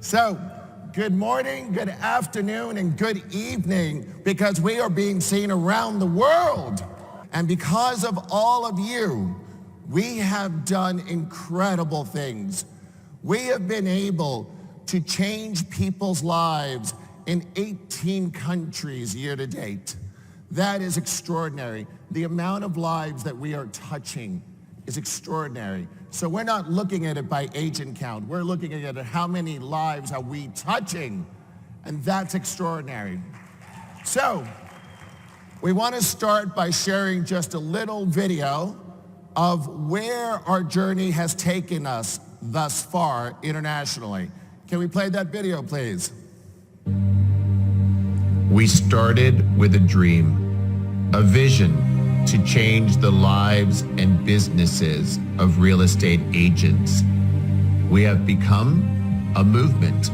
So, good morning, good afternoon, and good evening, because we are being seen around the world. And because of all of you, we have done incredible things. We have been able to change people's lives in 18 countries year to date. That is extraordinary. The amount of lives that we are touching is extraordinary. So we're not looking at it by agent count. We're looking at it, how many lives are we touching? And that's extraordinary. So we want to start by sharing just a little video of where our journey has taken us thus far internationally. Can we play that video, please? We started with a dream, a vision to change the lives and businesses of real estate agents. We have become a movement,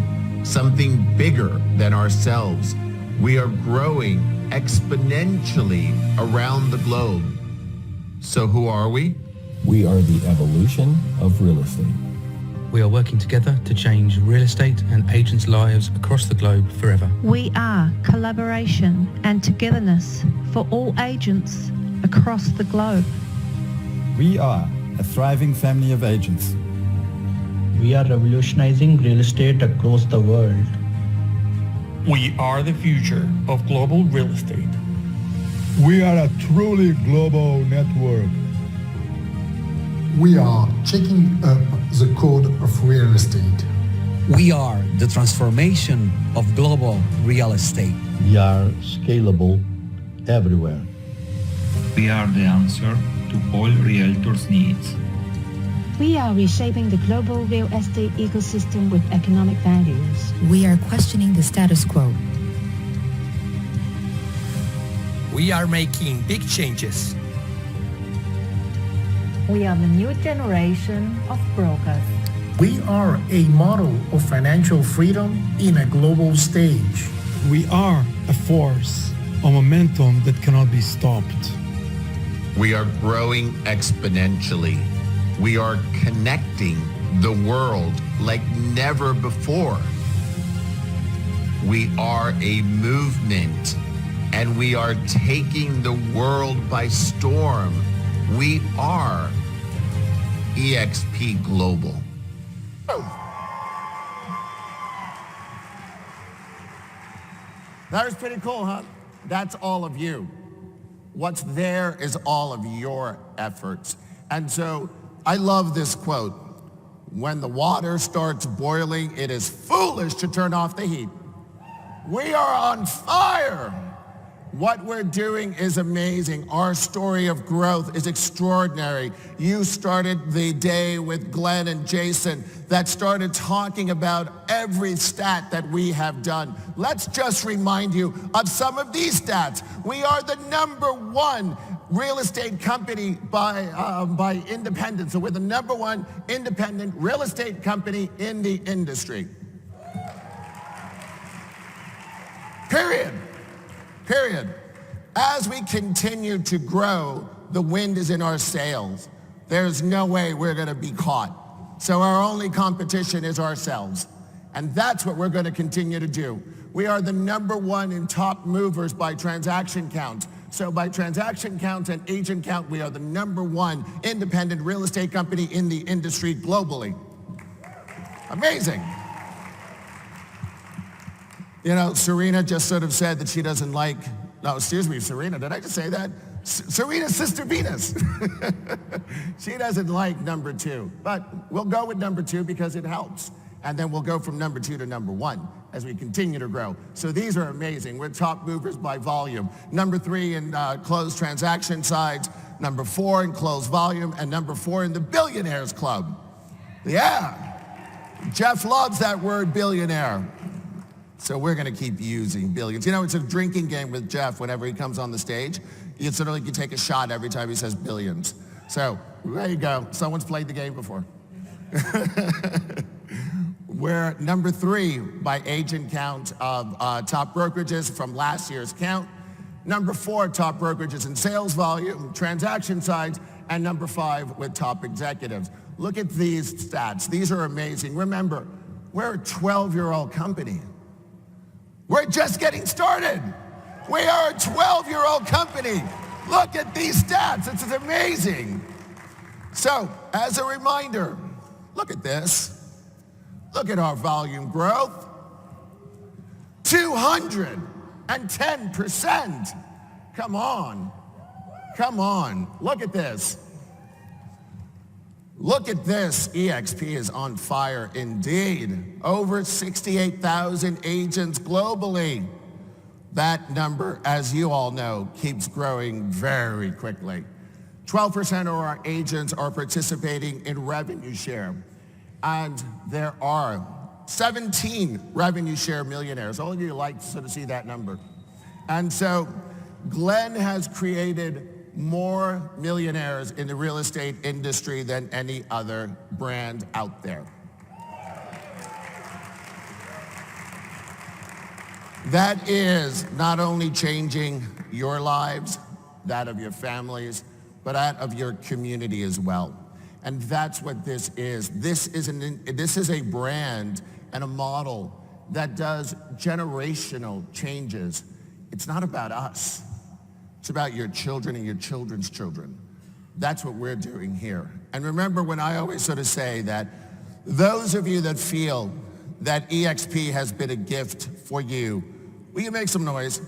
something bigger than ourselves. We are growing exponentially around the globe. So who are we? We are the evolution of real estate. We are working together to change real estate and agents' lives across the globe forever. We are collaboration and togetherness for all agents across the globe. We are a thriving family of agents. We are revolutionizing real estate across the world. We are the future of global real estate. We are a truly global network. We are checking up the code of real estate. We are the transformation of global real estate. We are scalable everywhere. We are the answer to all realtors' needs. We are reshaping the global real estate ecosystem with economic values. We are questioning the status quo. We are making big changes. We are the new generation of brokers. We are a model of financial freedom in a global stage. We are a force, a momentum that cannot be stopped. We are growing exponentially. We are connecting the world like never before. We are a movement, and we are taking the world by storm. We are EXP Global. That was pretty cool, huh? That's all of you. What's there is all of your efforts. And so I love this quote. When the water starts boiling, it is foolish to turn off the heat. We are on fire. What we're doing is amazing. Our story of growth is extraordinary. You started the day with Glenn and Jason that started talking about every stat that we have done. Let's just remind you of some of these stats. We are the #1 real estate company by independence. So we're the #1 independent real estate company in the industry. Period. As we continue to grow, the wind is in our sails. There's no way we're going to be caught. So our only competition is ourselves. And that's what we're going to continue to do. We are the #1 in top movers by transaction count. So by transaction count and agent count, we are the #1 independent real estate company in the industry globally. Amazing. You know, Serena just sort of said that she doesn't like, no, excuse me, Serena, did I just say that? Serena's sister Venus. She doesn't like #2, but we'll go with #2 because it helps. And then we'll go from #2 to #1 as we continue to grow. So these are amazing. We're top movers by volume. #3 in closed transaction sides, #4 in closed volume, and #4 in the Billionaires Club. Yeah. Jeff loves that word billionaire. So we're going to keep using billions. You know, it's a drinking game with Jeff whenever he comes on the stage. It's sort of like you take a shot every time he says billions. So there you go. Someone's played the game before. We're #3 by agent count of top brokerages from last year's count. #4 top brokerages in sales volume, transaction size, and #5 with top executives. Look at these stats. These are amazing. Remember, We're a 12-year-old company. We're just getting started. We are a 12-year-old company. Look at these stats. This is amazing. So, as a reminder, look at this. Look at our volume growth. 210%. Come on. Come on. Look at this. Look at this. EXP is on fire indeed. Over 68,000 agents globally. That number, as you all know, keeps growing very quickly. 12% of our agents are participating in revenue share. And there are 17 revenue share millionaires. All of you like to sort of see that number. And so Glenn has created more millionaires in the real estate industry than any other brand out there. That is not only changing your lives, that of your families, but that of your community as well. And that's what this is. This is a brand and a model that does generational changes. It's not about us. It's about your children and your children's children. That's what we're doing here. And remember when I always sort of say that those of you that feel that EXP has been a gift for you, will you make some noise?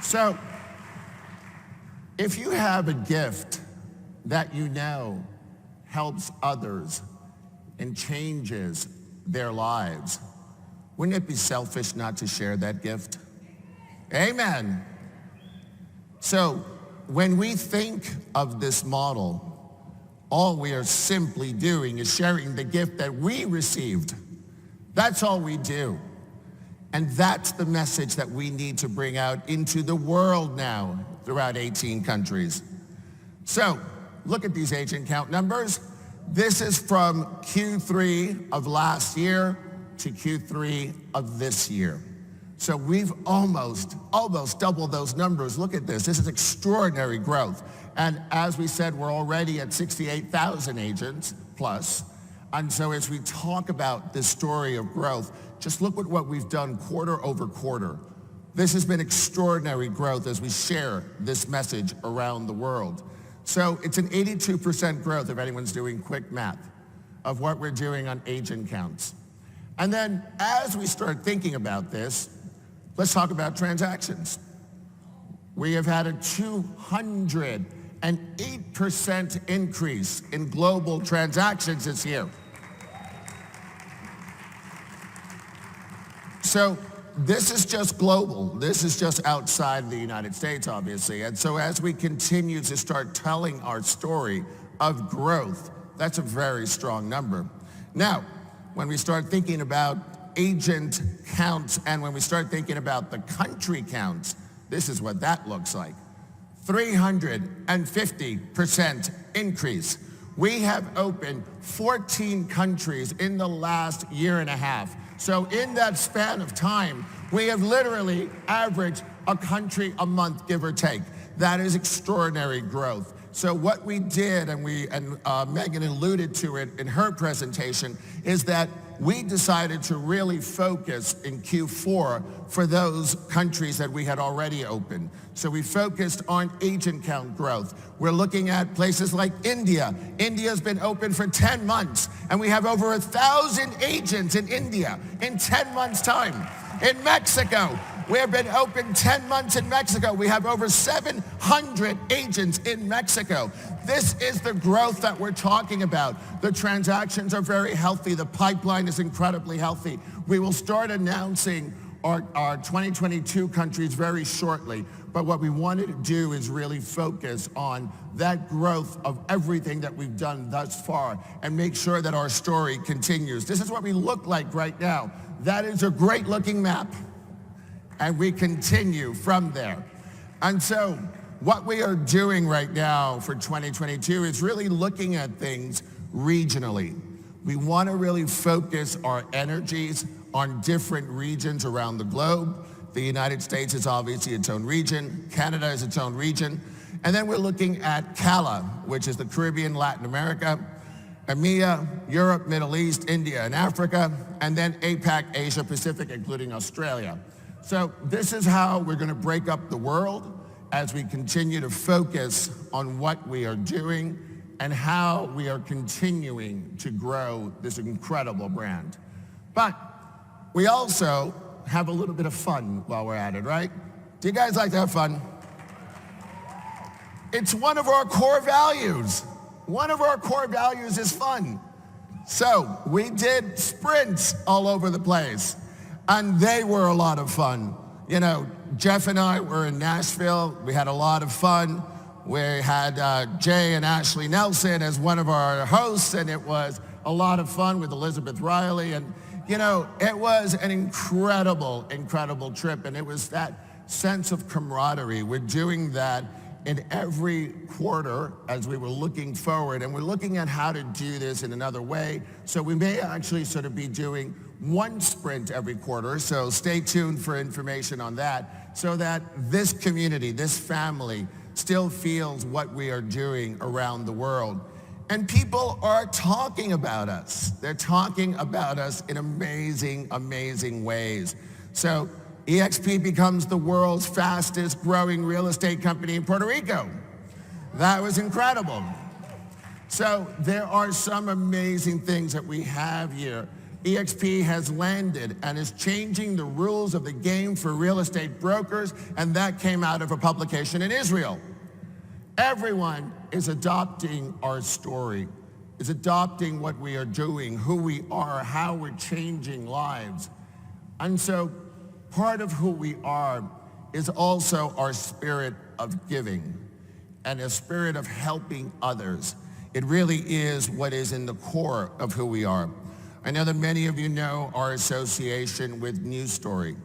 So, if you have a gift that you know helps others and changes their lives, wouldn't it be selfish not to share that gift? Amen. So when we think of this model, all we are simply doing is sharing the gift that we received. That's all we do. And that's the message that we need to bring out into the world now throughout 18 countries. So look at these agent count numbers. This is from Q3 of last year to Q3 of this year. So we've almost doubled those numbers. Look at this. This is extraordinary growth. And as we said, we're already at 68,000 agents plus. And so as we talk about this story of growth, just look at what we've done quarter over quarter. This has been extraordinary growth as we share this message around the world. So it's an 82% growth, if anyone's doing quick math, of what we're doing on agent counts. And then as we start thinking about this, let's talk about transactions. We have had a 208% increase in global transactions this year. So this is just global. This is just outside the United States, obviously. And so as we continue to start telling our story of growth, that's a very strong number. Now, when we start thinking about agent counts and when we start thinking about the country counts, this is what that looks like. 350% increase. We have opened 14 countries in the last year and a half. So in that span of time, we have literally averaged a country a month, give or take. That is extraordinary growth. So what we did, and Megan alluded to it in her presentation, is that we decided to really focus in Q4 for those countries that we had already opened. So we focused on agent count growth. We're looking at places like India. India's been open for 10 months, and we have over 1,000 agents in India in 10 months' time. In Mexico, we have been open 10 months in Mexico. We have over 700 agents in Mexico. This is the growth that we're talking about. The transactions are very healthy. The pipeline is incredibly healthy. We will start announcing our 2022 countries very shortly. But what we wanted to do is really focus on that growth of everything that we've done thus far and make sure that our story continues. This is what we look like right now. That is a great looking map. And we continue from there. And so what we are doing right now for 2022 is really looking at things regionally. We want to really focus our energies on different regions around the globe. The United States is obviously its own region. Canada is its own region. And then we're looking at CALA, which is the Caribbean, Latin America, EMEA, Europe, Middle East, India, and Africa, and then APAC, Asia Pacific, including Australia. So this is how we're going to break up the world as we continue to focus on what we are doing and how we are continuing to grow this incredible brand. But we also have a little bit of fun while we're at it, right? Do you guys like to have fun? It's one of our core values. One of our core values is fun. So we did sprints all over the place, and they were a lot of fun. You know, Jeff and I were in Nashville. We had a lot of fun. We had Jay and Ashley Nelson as one of our hosts, and it was a lot of fun with Elizabeth Riley. And, you know, it was an incredible, incredible trip, and it was that sense of camaraderie. We're doing that in every quarter as we were looking forward, and we're looking at how to do this in another way. So we may actually sort of be doing one sprint every quarter, so stay tuned for information on that, so that this community, this family, still feels what we are doing around the world. And people are talking about us. They're talking about us in amazing, amazing ways. So EXP becomes the world's fastest growing real estate company in Puerto Rico. That was incredible. So there are some amazing things that we have here. EXP has landed and is changing the rules of the game for real estate brokers, and that came out of a publication in Israel. Everyone is adopting our story, is adopting what we are doing, who we are, how we're changing lives. And so part of who we are is also our spirit of giving and a spirit of helping others. It really is what is in the core of who we are. I know that many of you know our association with News Story.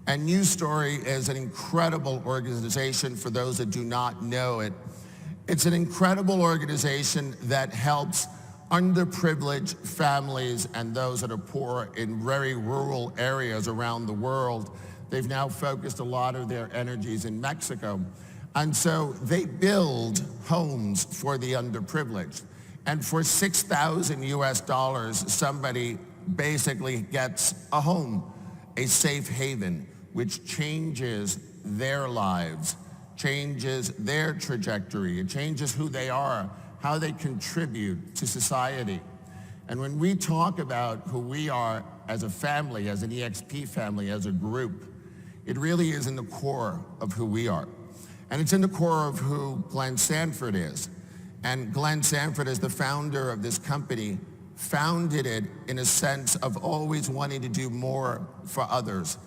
And News Story is an incredible organization for those that do not know it. It's an incredible organization that helps underprivileged families and those that are poor in very rural areas around the world. They've now focused a lot of their energies in Mexico. And so they build homes for the underprivileged. And for $6,000 US, somebody basically gets a home, a safe haven, which changes their lives, changes their trajectory. It changes who they are, how they contribute to society. And when we talk about who we are as a family, as an EXP family, as a group, it really is in the core of who we are. And it's in the core of who Glenn Sanford is. And Glenn Sanford, as the founder of this company, founded it in a sense of always wanting to do more for others.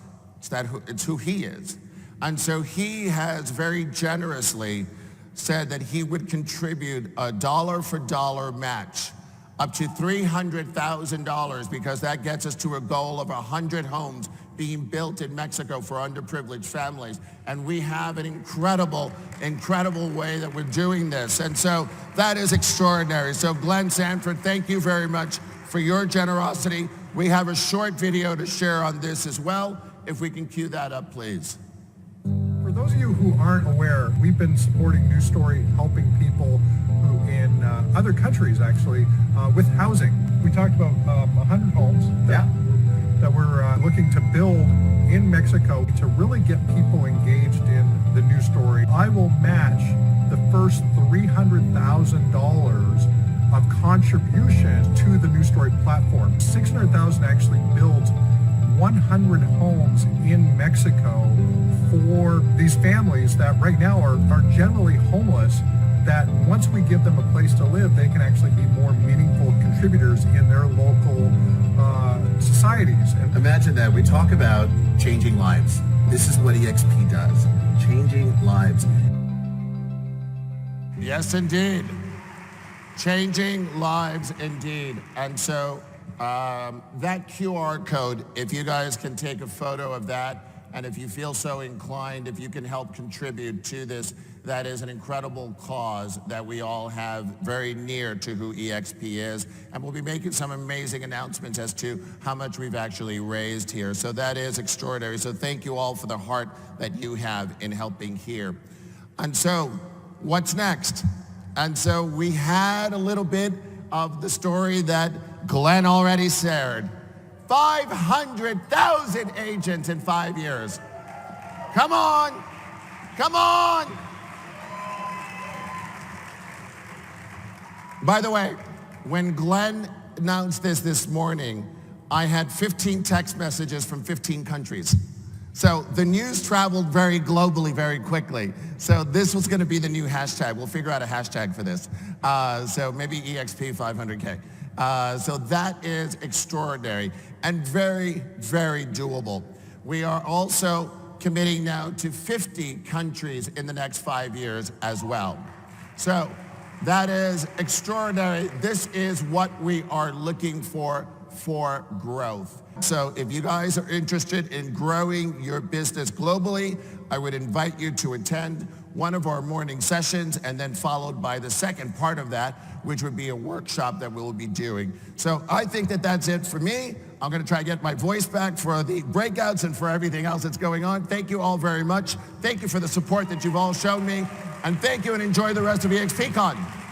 It's who he is. And so he has very generously said that he would contribute a dollar for dollar match up to $300,000, because that gets us to a goal of 100 homes being built in Mexico for underprivileged families. And we have an incredible, incredible way that we're doing this. And so that is extraordinary. So Glenn Sanford, thank you very much for your generosity. We have a short video to share on this as well. If we can cue that up, please. For those of you who aren't aware, we've been supporting News Story, helping people who in other countries actually with housing. We talked about 100 homes that we're looking to build in Mexico to really get people engaged in the News Story. I will match the first $300,000 of contribution to the News Story platform. $600,000 actually builds 100 homes in Mexico for these families that right now are generally homeless, that once we give them a place to live, they can actually be more meaningful contributors in their local societies. And imagine that. We talk about changing lives. This is what EXP does, changing lives. Yes, indeed. Changing lives, indeed. And so that QR code, if you guys can take a photo of that, and if you feel so inclined, if you can help contribute to this, that is an incredible cause that we all have very near to who EXP is. And we'll be making some amazing announcements as to how much we've actually raised here. So that is extraordinary. So thank you all for the heart that you have in helping here. And so what's next? And so we had a little bit of the story that Glenn already shared. 500,000 agents in 5 years. Come on, come on. By the way, when Glenn announced this morning, I had 15 text messages from 15 countries. So the news traveled very globally, very quickly. So this was going to be the new hashtag. We'll figure out a hashtag for this. So maybe EXP 500K. So that is extraordinary and very, very doable. We are also committing now to 50 countries in the next 5 years as well. So that is extraordinary. This is what we are looking for growth. So if you guys are interested in growing your business globally, I would invite you to attend one of our morning sessions and then followed by the second part of that, which would be a workshop that we will be doing. So I think that that's it for me. I'm going to try to get my voice back for the breakouts and for everything else that's going on. Thank you all very much. Thank you for the support that you've all shown me. And thank you and enjoy the rest of EXPCon.